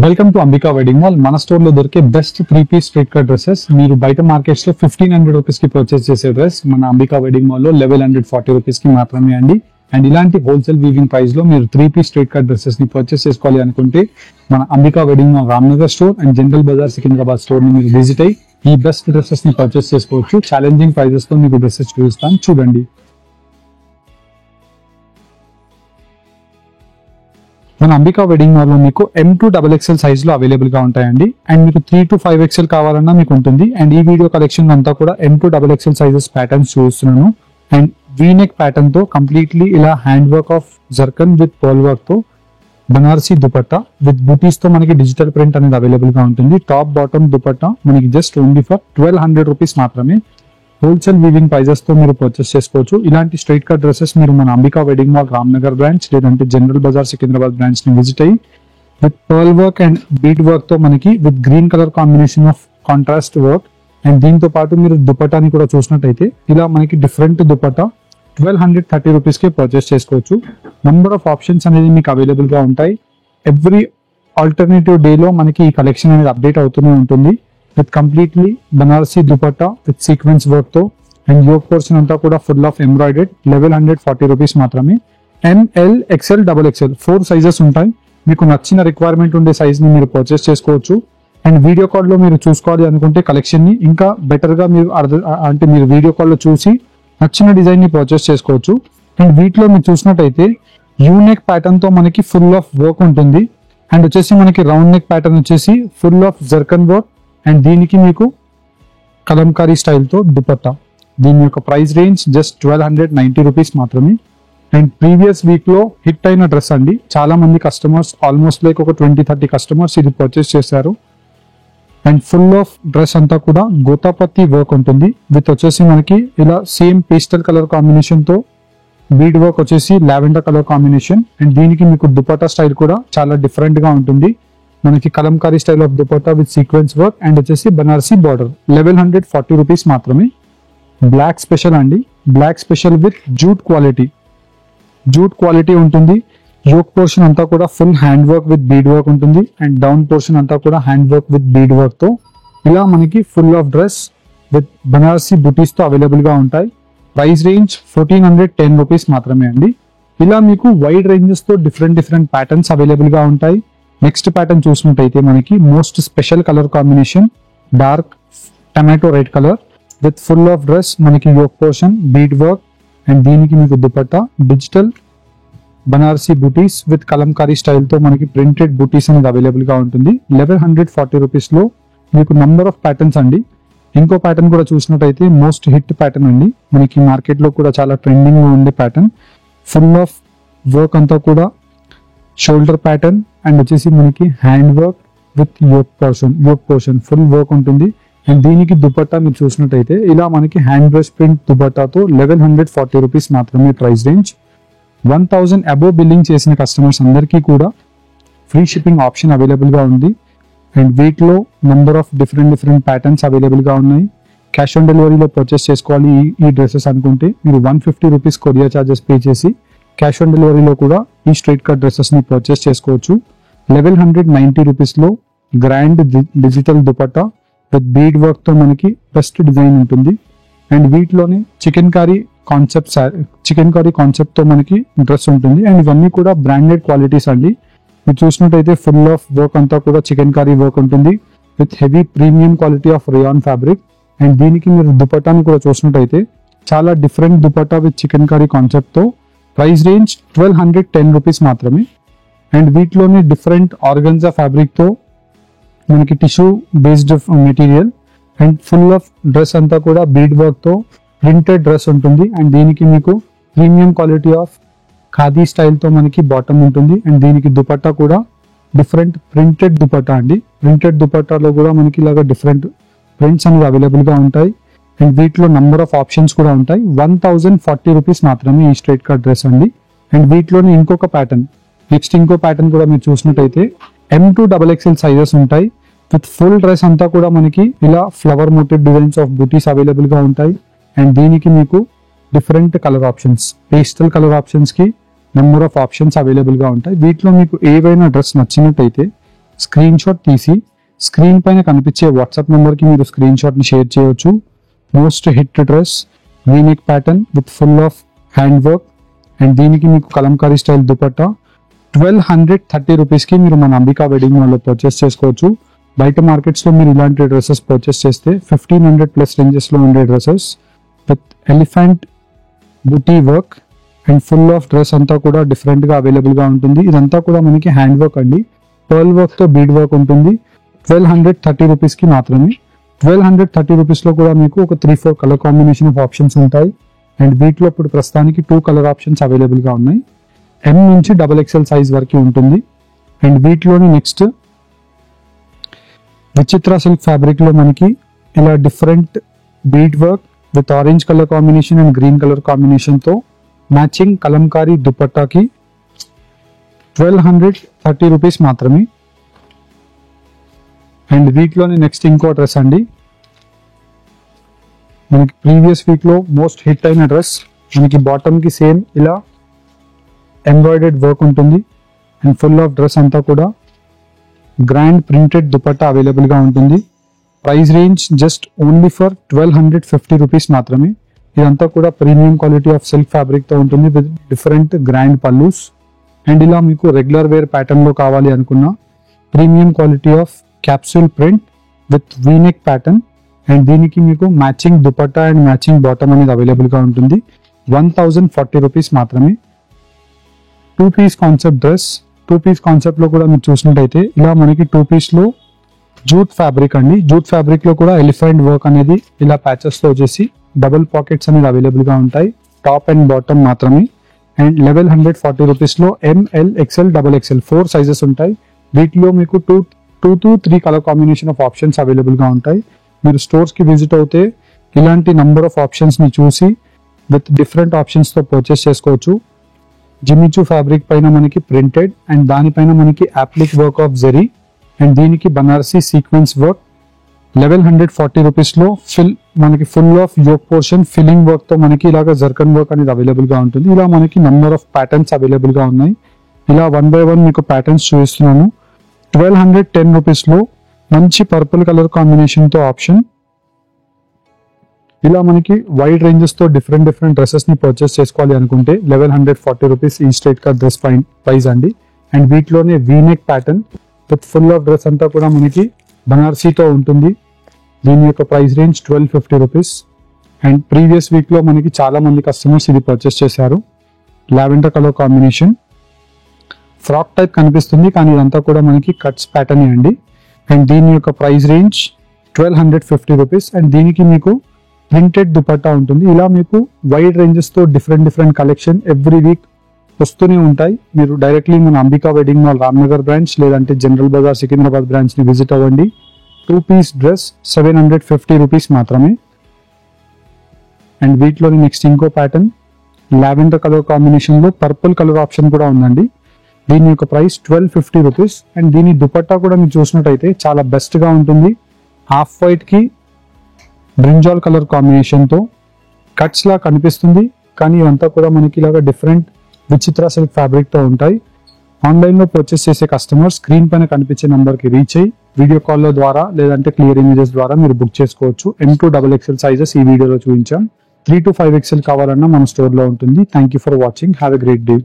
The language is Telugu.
Welcome to Ambika wedding mall. మన స్టోర్ లో దొరికే best 3-piece straight cut dresses మీరు బయట మార్కెట్స్ లో 1500 రూపీస్ కి పర్చేస్ చేసే డ్రెస్ మన అంబికా వెడ్డింగ్ మాల్ లో 1140 రూపీస్ కి మాత్రమే అండి. అండ్ ఇలాంటి హోల్సేల్ వీవింగ్ ప్రైస్ లో మీరు 3-piece స్ట్రైట్ కట్ డ్రెస్సెస్ ని పర్చేస్ చేసుకోవాలి అనుకుంటే మన Ambika wedding mall Ramnagar store and general Bazar Secunderabad store ని మీరు విజిట్ అయ్యి ఈ బెస్ట్ డ్రెస్సెస్ ని పర్చేస్ చేసుకోవచ్చు. ఛాలెంజింగ్ ప్రైజెస్ తో మీకు డ్రెస్సెస్ చూపిస్తాను, చూడండి. మన అంబికా వెడ్డింగ్ మాల్ లో మీకు M2XXL సైజ్ లో అవైలబుల్ గా ఉంటాయండి. అండ్ మీకు 3 to 5XL కావాలన్నా మీకు ఉంటుంది. అండ్ ఈ వీడియో కలెక్షన్ అంతా కూడా M2XXL సైజెస్ ప్యాటర్న్స్ చూస్తున్నాను. అండ్ వీనెక్ ప్యాటర్న్ తో కంప్లీట్లీ ఇలా hand work of zircon with pearl work తో బనారసీ దుపట్టా విత్ బూటీస్ తో మనకి డిజిటల్ ప్రింట్ అనేది అవైలబుల్ గా ఉంటుంది. టాప్ బాటమ్ దుపట్టా మనకి జస్ట్ ఓన్లీ ఫర్ 1200 రూపీస్ మాత్రమే. హోల్సేల్ వీవింగ్ ప్రైజెస్ తో మీరు పర్చేస్ చేసుకోవచ్చు. ఇలాంటి స్ట్రైట్ కట్ డ్రెస్సెస్ మీరు మన Ambika wedding mall Ramnagar branch లేదంటే జనరల్ బజార్ సికింద్రాబాద్ బ్రాంచ్ ని విజిట్ అయ్యి with pearl work and bead work తో మనకి with green colour combination of contrast work and దీంతో పాటు మీరు దుపట్టాని కూడా చూసినట్టయితే ఇలా మనకి డిఫరెంట్ దుపట్టా 1230 రూపీస్ కి పర్చేస్ చేసుకోవచ్చు. నంబర్ ఆఫ్ ఆప్షన్స్ అనేది మీకు అవైలబుల్ గా ఉంటాయి. ఎవ్రీ ఆల్టర్నేటివ్ డే లో మనకి ఈ కలెక్షన్ అనేది అప్డేట్ అవుతూనే ఉంటుంది. With completely Banarasi dupatta with sequence work తో అండ్ యోక్ పోర్షన్ అంతా కూడా ఫుల్ ఆఫ్ ఎంబ్రాయిడెడ్ 1140 రూపీస్ మాత్రమే. ML, XL, XXL 4 సైజెస్ ఉంటాయి. మీకు నచ్చిన రిక్వైర్మెంట్ ఉండే సైజ్ ని మీరు పర్చేస్ చేసుకోవచ్చు. అండ్ వీడియో కాల్ లో మీరు చూసుకోవాలి అనుకుంటే కలెక్షన్ ని ఇంకా బెటర్ గా మీరు అంటే మీరు వీడియో కాల్ లో చూసి నచ్చిన డిజైన్ ని పర్చేస్ చేసుకోవచ్చు. అండ్ వీటిలో మీరు చూసినట్టయితే యూనెక్ ప్యాటర్న్ తో మనకి ఫుల్ ఆఫ్ వర్క్ ఉంటుంది. అండ్ వచ్చేసి మనకి రౌండ్ నెక్ ప్యాటర్న్ వచ్చేసి full of zircon work and దీనికి మీకు కలంకారీ స్టైల్ తో దుపట్టా. దీని యొక్క ప్రైస్ రేంజ్ జస్ట్ 1290 రూపీస్ మాత్రమే. అండ్ ప్రీవియస్ వీక్ లో హిట్ అయిన డ్రెస్ అండి. చాలా మంది కస్టమర్స్ ఆల్మోస్ట్ లైక్ ఒక 20-30 కస్టమర్స్ ఇది పర్చేస్ చేశారు. అండ్ ఫుల్ ఆఫ్ డ్రెస్ అంతా కూడా గోతాపత్తి వర్క్ ఉంటుంది. విత్ వచ్చేసి మనకి ఇలా సేమ్ పేస్టల్ కలర్ కాంబినేషన్ తో బీడ్ వర్క్ వచ్చేసి లావెండర్ కలర్ కాంబినేషన్ అండ్ దీనికి మీకు దుపట్టా స్టైల్ కూడా చాలా డిఫరెంట్ గా ఉంటుంది. మనకి Kalamkari style of dupatta with sequence work and వచ్చేసి బనారసీ బార్డర్ 1140 రూపీస్ మాత్రమే. బ్లాక్ స్పెషల్ అండి. Black special with jute quality ఉంటుంది. యోక్ పోర్షన్ అంతా కూడా full hand work with bead work ఉంటుంది. అండ్ డౌన్ పోర్షన్ అంతా కూడా hand work with bead work తో ఇలా మనకి full of dress with Banarasi బుటీస్ తో అవైలబుల్ గా ఉంటాయి. ప్రైస్ రేంజ్ 1410 రూపీస్ మాత్రమే అండి. ఇలా మీకు వైడ్ రేంజెస్ తో డిఫరెంట్ ప్యాటర్న్స్ అవైలబుల్ గా ఉంటాయి. నెక్స్ట్ ప్యాటర్న్ చూసినట్టయితే మనకి most special colour combination dark tomato red colour with full of dress మనకి yoke portion bead work and దీనికి మీకు dupatta digital Banarasi butis with Kalamkari style తో మనకి ప్రింటెడ్ బూటీస్ అనేది అవైలబుల్ గా ఉంటుంది. 1140 రూపీస్ లో మీకు నంబర్ ఆఫ్ ప్యాటర్న్స్ అండి. ఇంకో ప్యాటర్న్ కూడా చూసినట్టయితే మోస్ట్ హిట్ ప్యాటర్న్ అండి. మనకి మార్కెట్ లో కూడా చాలా ట్రెండింగ్ లో ఉండే ప్యాటర్న్ ఫుల్ ఆఫ్ వర్క్ అంతా కూడా షోల్డర్ ప్యాటర్న్ అండ్ వచ్చేసి మనకి hand work with yoke portion full work ఉంటుంది. అండ్ దీనికి దుపట్టా మీరు చూసినట్టయితే ఇలా మనకి హ్యాండ్ బ్రష్ ప్రింట్ దుపట్టాతో 1140 రూపీస్ మాత్రమే ప్రైస్ రేంజ్. 1000 అబోవ్ బిల్లింగ్ చేసిన కస్టమర్స్ అందరికీ కూడా ఫ్రీ షిప్పింగ్ ఆప్షన్ అవైలబుల్ గా ఉంది. అండ్ వీటిలో number of different patterns available గా ఉన్నాయి. క్యాష్ ఆన్ డెలివరీలో పర్చేస్ చేసుకోవాలి ఈ డ్రెస్సెస్ అనుకుంటే మీరు 150 రూపీస్ కొరియర్ చార్జెస్ పే చేసి క్యాష్ ఆన్ డెలివరీలో కూడా ఈ స్ట్రైట్ కట్ డ్రెస్సెస్ ని పర్చేస్ చేసుకోవచ్చు. 1190 రూపీస్ లో grand digital dupatta with bead work తో మనకి బెస్ట్ డిజైన్ ఉంటుంది. అండ్ వీటిలోనే చికెన్ కర్రీ కాన్సెప్ట్ తో మనకి డ్రెస్ ఉంటుంది. అండ్ ఇవన్నీ కూడా బ్రాండెడ్ క్వాలిటీస్ అండి. మీరు చూసినట్టయితే ఫుల్ ఆఫ్ వర్క్ అంతా కూడా చికెన్ కర్రీ వర్క్ ఉంటుంది with heavy premium quality of rayon fabric. And దీనికి మీరు దుపట్టాని కూడా చూసినట్టయితే చాలా different dupatta with chikankari concept తో ప్రైస్ రేంజ్ 1210 రూపీస్ మాత్రమే. అండ్ వీటిలోనే డిఫరెంట్ ఆర్గన్జా ఫ్యాబ్రిక్ తో మనకి tissue based material and full of dress అంతా కూడా బీడ్ వర్క్ తో ప్రింటెడ్ డ్రెస్ ఉంటుంది. అండ్ దీనికి మీకు premium quality of khadi style తో మనకి బాటమ్ ఉంటుంది. అండ్ దీనికి దుపట్టా కూడా డిఫరెంట్ ప్రింటెడ్ దుపట్టా అండి. ప్రింటెడ్ దుపట్టాలో కూడా మనకి ఇలాగా డిఫరెంట్ ప్రింట్స్ అనేవి అవైలబుల్ గా ఉంటాయి. అండ్ వీటిలో నంబర్ ఆఫ్ ఆప్షన్స్ కూడా ఉంటాయి. 1040 రూపీస్ మాత్రమే ఈ స్ట్రైట్ కట్ డ్రెస్ అండి. అండ్ వీటిలోనే ఇంకో ప్యాటర్న్ కూడా మీరు చూసినట్టయితే M2XXL సైజెస్ ఉంటాయి. విత్ ఫుల్ డ్రెస్ అంతా కూడా మనకి ఇలా ఫ్లవర్ మోటెడ్ డిజైన్స్ ఆఫ్ బూటీస్ అవైలబుల్ గా ఉంటాయి. అండ్ దీనికి మీకు different colour options pastel colour options కి నెంబర్ ఆఫ్ ఆప్షన్స్ అవైలబుల్ గా ఉంటాయి. వీటిలో మీకు ఏవైనా డ్రెస్ నచ్చినట్టయితే స్క్రీన్ షాట్ తీసి స్క్రీన్ పైన కనిపించే వాట్సాప్ నెంబర్కి మీరు స్క్రీన్ షాట్ని షేర్ చేయొచ్చు. Most hit dress, V-neck pattern with full of hand work and దీనికి మీకు కలంకారీ స్టైల్ దుపట్టా 1230 రూపీస్కి మీరు మన అంబికా వెడ్డింగ్ మాల్లో పర్చేస్ చేసుకోవచ్చు. బయట మార్కెట్స్లో మీరు ఇలాంటి డ్రెస్సెస్ పర్చేస్ చేస్తే 1500+ రేంజెస్లో ఉండే dresses with elephant buti work and full of dress అంతా కూడా డిఫరెంట్గా అవైలబుల్గా ఉంటుంది. ఇదంతా కూడా మనకి హ్యాండ్ వర్క్ అండి, పర్ల్ వర్క్తో బీడ్ వర్క్ ఉంటుంది. 1230 రూపీస్కి మాత్రమే. 1230 రూపీస్లో కూడా మీకు ఒక 3-4 కలర్ కాంబినేషన్ ఆఫ్ ఆప్షన్స్ ఉంటాయి అండ్ వీటిలో ఇప్పుడు ప్రస్తుతానికి 2 కలర్ ఆప్షన్స్ అవైలబుల్గా ఉన్నాయి. M నుంచి XXL సైజ్ వరకు ఉంటుంది. అండ్ వీటిలోని నెక్స్ట్ విచిత్ర సిల్క్ ఫ్యాబ్రిక్లో మనకి ఇలా different bead work with orange colour combination and green colour కాంబినేషన్తో మ్యాచింగ్ కలంకారీ దుపట్టాకి 1230 రూపీస్ మాత్రమే. అండ్ వీటిలోని నెక్స్ట్ ఇంకో డ్రెస్ అండి, మనకి ప్రీవియస్ వీక్లో మోస్ట్ హిట్ అయిన డ్రెస్. మనకి బాటమ్కి సేమ్ ఇలా ఎంబ్రాయిడర్డ్ వర్క్ ఉంటుంది అండ్ ఫుల్ ఆఫ్ డ్రెస్ అంతా కూడా గ్రాండ్ ప్రింటెడ్ దుపట్టా అవైలబుల్గా ఉంటుంది. Price range just only for 1250 rupees మాత్రమే. ఇదంతా కూడా ప్రీమియం క్వాలిటీ ఆఫ్ సిల్క్ ఫ్యాబ్రిక్తో ఉంటుంది with different grand pallus. And ఇలా మీకు రెగ్యులర్ వేర్ ప్యాటర్న్లో కావాలి అనుకున్న premium quality of capsule print with V-neck pattern and దీనికి మీకు matching dupatta and matching bottom అనేది అవైలబుల్గా ఉంటుంది. 1040 రూపీస్ మాత్రమే. 2 పీస్ కాన్సెప్ట్ డ్రెస్. 2 పీస్ కాన్సెప్ట్లో కూడా మీరు చూసినట్టయితే ఇలా మనకి 2 పీస్లో జూట్ ఫ్యాబ్రిక్ అండి. జూట్ ఫ్యాబ్రిక్లో కూడా ఎలిఫెంట్ వర్క్ అనేది ఇలా ప్యాచెస్తో వచ్చేసి డబుల్ పాకెట్స్ అనేది అవైలబుల్గా ఉంటాయి. టాప్ అండ్ బాటమ్ మాత్రమే. అండ్ 1140 రూపీస్లో ML, XL, XXL 4 సైజెస్ ఉంటాయి. వీటిలో మీకు 2 to 3 colour combination of options అవైలబుల్గా ఉంటాయి. మీరు స్టోర్స్కి విజిట్ అవుతే ఇలాంటి నంబర్ ఆఫ్ ఆప్షన్స్ని చూసి విత్ డిఫరెంట్ ఆప్షన్స్తో పర్చేస్ చేసుకోవచ్చు. జిమిచూ ఫ్యాబ్రిక్ పైన మనకి ప్రింటెడ్ అండ్ దానిపైన మనకి applique work of zari and దీనికి బనారసీ సీక్వెన్స్ వర్క్. 1140 రూపీస్లో మనకి full of yoke portion filling వర్క్తో మనకి ఇలాగ జర్కన్ వర్క్ అనేది అవైలబుల్గా ఉంటుంది. ఇలా మనకి నెంబర్ ఆఫ్ ప్యాటర్న్స్ అవైలబుల్గా ఉన్నాయి. ఇలా 1 by 1 మీకు ప్యాటర్న్స్ చూపిస్తున్నాను. 1210 రూపీస్లో మంచి పర్పుల్ కలర్ కాంబినేషన్తో ఆప్షన్. ఇలా మనకి వైడ్ రేంజెస్తో డిఫరెంట్ డ్రెస్సెస్ని పర్చేస్ చేసుకోవాలి అనుకుంటే 1140 రూపీస్ ఈ స్ట్రైట్ కట్ డ్రెస్ ప్రైస్ అండి. అండ్ వీటిలోనే V neck pattern with full of dress అంతా కూడా మనకి బనారసీతో ఉంటుంది. దీని యొక్క price range 1250 rupees. And previous వీక్లో మనకి చాలా మంది కస్టమర్స్ ఇది పర్చేస్ చేశారు. Lavender colour combination frock type కనిపిస్తుంది కానీ ఇదంతా కూడా మనకి కట్స్ ప్యాటర్న్ అండి. అండ్ దీని యొక్క ప్రైస్ రేంజ్ 1250 రూపీస్. అండ్ దీనికి మీకు ప్రింటెడ్ దుపట్టా ఉంటుంది. ఇలా మీకు వైడ్ రేంజెస్తో డిఫరెంట్ కలెక్షన్ ఎవ్రీ వీక్ వస్తూనే ఉంటాయి. మీరు డైరెక్ట్లీ మన Ambika wedding mall Ramnagar branch లేదంటే జనరల్ బజార్ సికింద్రాబాద్ బ్రాంచ్ని విజిట్ అవ్వండి. 2 పీస్ డ్రెస్ 750 రూపీస్ మాత్రమే. అండ్ వీటిలోని నెక్స్ట్ ఇంకో ప్యాటర్న్ లావెండర్ కలర్ కాంబినేషన్లో పర్పుల్ కలర్ ఆప్షన్ కూడా ఉందండి. దీని యొక్క ప్రైస్ 1250 రూపీస్. అండ్ దీని దుపట్టా కూడా మీరు చూసినట్టయితే చాలా బెస్ట్గా ఉంటుంది. హాఫ్ వైట్కి బ్రింజాల్ కలర్ కాంబినేషన్తో కట్స్ లా కనిపిస్తుంది కానీ ఇవంతా కూడా మనకి ఇలాగా డిఫరెంట్ విచిత్ర సిల్క్ ఫ్యాబ్రిక్తో ఉంటాయి. ఆన్లైన్లో పర్చేస్ చేసే కస్టమర్ స్క్రీన్ పైన కనిపించే నెంబర్కి రీచ్ అయ్యి వీడియో కాల్లో ద్వారా లేదంటే క్లియర్ ఇమేజెస్ ద్వారా మీరు బుక్ చేసుకోవచ్చు. M2 XXL సైజెస్ ఈ వీడియోలో చూపించాం. 3 to 5 XL కావాలన్నా మన స్టోర్లో ఉంటుంది. Thank you for watching. Have a great day.